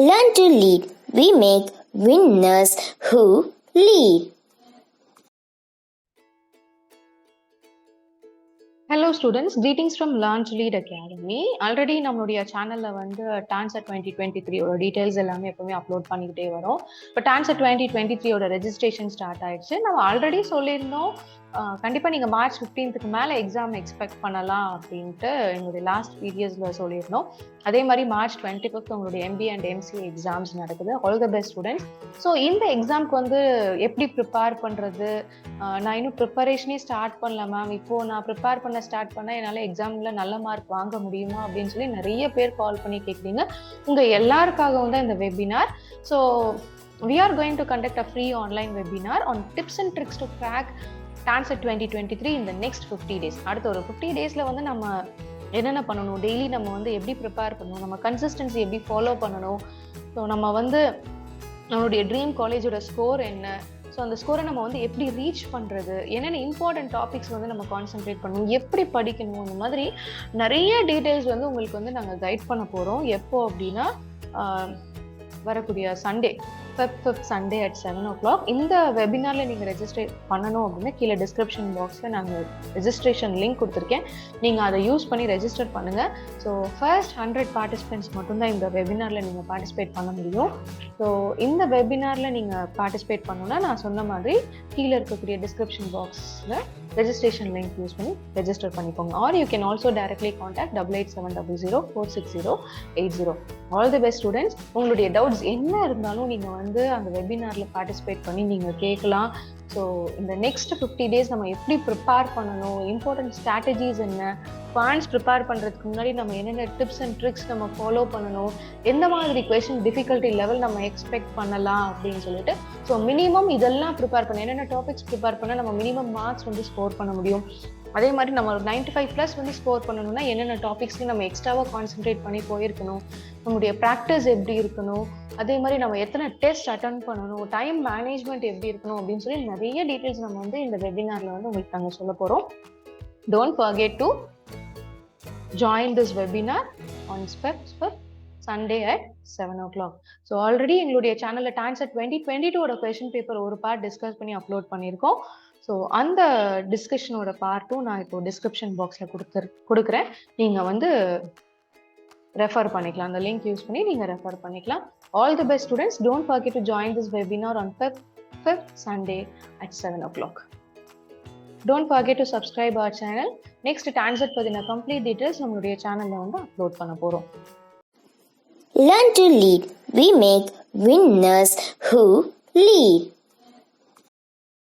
Learn to lead. We make winners who lead. Hello students, greetings from Learn to Lead Academy. Already நம்மளுடைய சேனல்ல வந்து TANCET 2023 ஓட details எல்லாமே எப்பவுமே upload பண்ணிக்கிட்டே வரும். இப்போ TANCET 2023 ஓட ரெஜிஸ்ட்ரேஷன் ஸ்டார்ட் ஆயிடுச்சு. நம்ம ஆல்ரெடி சொல்லியிருந்தோம் கண்டிப்பா நீங்க மார்ச் 15க்கு மேல எக்ஸாம் எக்ஸ்பெக்ட் பண்ணலாம் அப்படின்ட்டு எங்களுடைய லாஸ்ட் வீடியோஸ்ல சொல்லியிருந்தோம். அதே மாதிரி மார்ச் 25th உங்களுடைய M.B.A and M.C.A எக்ஸாம்ஸ் நடக்குது. All the best students. So இந்த எக்ஸாம்க்கு வந்து எப்படி ப்ரிப்பேர் பண்றது, நான் இன்னும் ப்ரிப்பரேஷனே ஸ்டார்ட் பண்ணல மேம், இப்போ நான் ப்ரிப்பேர் பண்ண ஸ்டார்ட் பண்ண என்னால் எக்ஸாம்ல நல்ல மார்க் வாங்க முடியுமா அப்படின்னு சொல்லி நிறைய பேர் கால் பண்ணி கேட்குறீங்க. உங்க எல்லாருக்காகவும் தான் இந்த webinar. So we are going to conduct a free online webinar on tips and tricks to crack TANCET 2023 in the next 50 days. அடுத்த ஒரு 50 டேஸ்ல வந்து நம்ம என்னென்ன பண்ணணும், டெய்லி நம்ம வந்து எப்படி ப்ரிப்பேர் பண்ணணும், நம்ம கன்சிஸ்டன்சி எப்படி ஃபாலோ பண்ணணும், ஸோ நம்ம வந்து நம்மளுடைய ட்ரீம் காலேஜோட ஸ்கோர் என்ன, ஸோ அந்த ஸ்கோரை நம்ம வந்து எப்படி ரீச் பண்ணுறது, என்னென்ன இம்பார்ட்டன்ட் டாபிக்ஸ் வந்து நம்ம கான்சென்ட்ரேட் பண்ணணும், எப்படி படிக்கணும், இந்த மாதிரி நிறைய டீட்டெயில்ஸ் வந்து உங்களுக்கு வந்து நாங்கள் கைட் பண்ண போகிறோம். எப்போ அப்படின்னா வரக்கூடிய Sunday, fifth Sunday at 7 o'clock. இந்த வெபினாரில் நீங்கள் ரெஜிஸ்டர் பண்ணணும் அப்படின்னா கீழே டிஸ்கிரிப்ஷன் பாக்ஸில் நாங்கள் ரெஜிஸ்ட்ரேஷன் லிங்க் கொடுத்துருக்கேன். நீங்கள் அதை யூஸ் பண்ணி ரெஜிஸ்டர் பண்ணுங்கள். ஸோ ஃபர்ஸ்ட் 100 பார்ட்டிசிபென்ட்ஸ் மட்டும்தான் இந்த வெபினாரில் நீங்கள் பார்ட்டிசிபேட் பண்ண முடியும். ஸோ இந்த வெபினாரில் நீங்கள் பார்ட்டிசிபேட் பண்ணணும்னா நான் சொன்ன மாதிரி கீழே இருக்கக்கூடிய டிஸ்கிரிப்ஷன் பாக்ஸில் ரெஜிஸ்ட்ரேஷன் லிங்க் யூஸ் பண்ணி ரெஜிஸ்டர் பண்ணிக்கோங்க. Are you can also directly contact 8870046080. All the best students. உங்களுடைய டவுட்ஸ் என்ன இருந்தாலும் நீங்கள் வந்து அந்த வெபினாரில் பார்ட்டிசிபேட் பண்ணி நீங்கள் கேட்கலாம். ஸோ இந்த நெக்ஸ்ட் 50 டேஸ் நம்ம எப்படி ப்ரிப்பேர் பண்ணணும், இம்பார்ட்டன்ட் ஸ்ட்ராட்டஜிஸ் என்ன, பாயிண்ட்ஸ் ப்ரிப்பேர் பண்ணுறதுக்கு முன்னாடி நம்ம என்னென்ன டிப்ஸ் அண்ட் ட்ரிக்ஸ் நம்ம ஃபாலோ பண்ணணும், எந்த மாதிரி கொஷின் டிஃபிகல்ட்டி லெவல் நம்ம எக்ஸ்பெக்ட் பண்ணலாம் அப்படின்னு சொல்லிட்டு, ஸோ மினிமம் இதெல்லாம் ப்ரிப்பேர் பண்ண, என்னென்ன டாபிக்ஸ் ப்ரிப்பேர் பண்ணால் நம்ம மினிமம் மார்க்ஸ் வந்து ஸ்கோர் பண்ண முடியும், அதே மாதிரி நம்ம ஒரு 95+ வந்து ஸ்கோர் பண்ணணும்னா என்னென்ன டாபிக்ஸ்க்கு நம்ம எக்ஸ்ட்ராவாக கான்சென்ட்ரேட் பண்ணி போயிருக்கணும், நம்மளுடைய ப்ராக்டிஸ் எப்படி இருக்கணும், அதே மாதிரி நம்ம எத்தனை டெஸ்ட் அட்டன் பண்ணணும், டைம் மேனேஜ்மெண்ட் எப்படி இருக்கணும் அப்படின்னு சொல்லி நிறைய டீட்டெயில்ஸ் நம்ம வந்து இந்த வெபினாரில் வந்து உங்களுக்கு நாங்கள் சொல்ல போகிறோம். Don't forget to join this webinar on Sunday at 7 o'clock. So already எங்களுடைய சேனலில் TANCET 2022 கொஷின் பேப்பர் ஒரு பார்ட் டிஸ்கஸ் பண்ணி அப்லோட் பண்ணியிருக்கோம். ஸோ அந்த டிஸ்கஷனோட பார்ட்டும் நான் இப்போ டிஸ்கிரிப்ஷன் பாக்ஸில் கொடுக்குறேன். நீங்கள் வந்து ரெஃபர் பண்ணிக்கலாம், அந்த லிங்க் யூஸ் பண்ணி நீங்கள் ரெஃபர் பண்ணிக்கலாம். All the best students. Don't forget to join this webinar on 5th Sunday at 7 o'clock. Don't forget to subscribe our channel. Next TANCET பத்தின complete details நம்மளுடைய சேனல்ல வந்து அப்லோட் பண்ண போறோம். Learn to lead. We make winners who lead.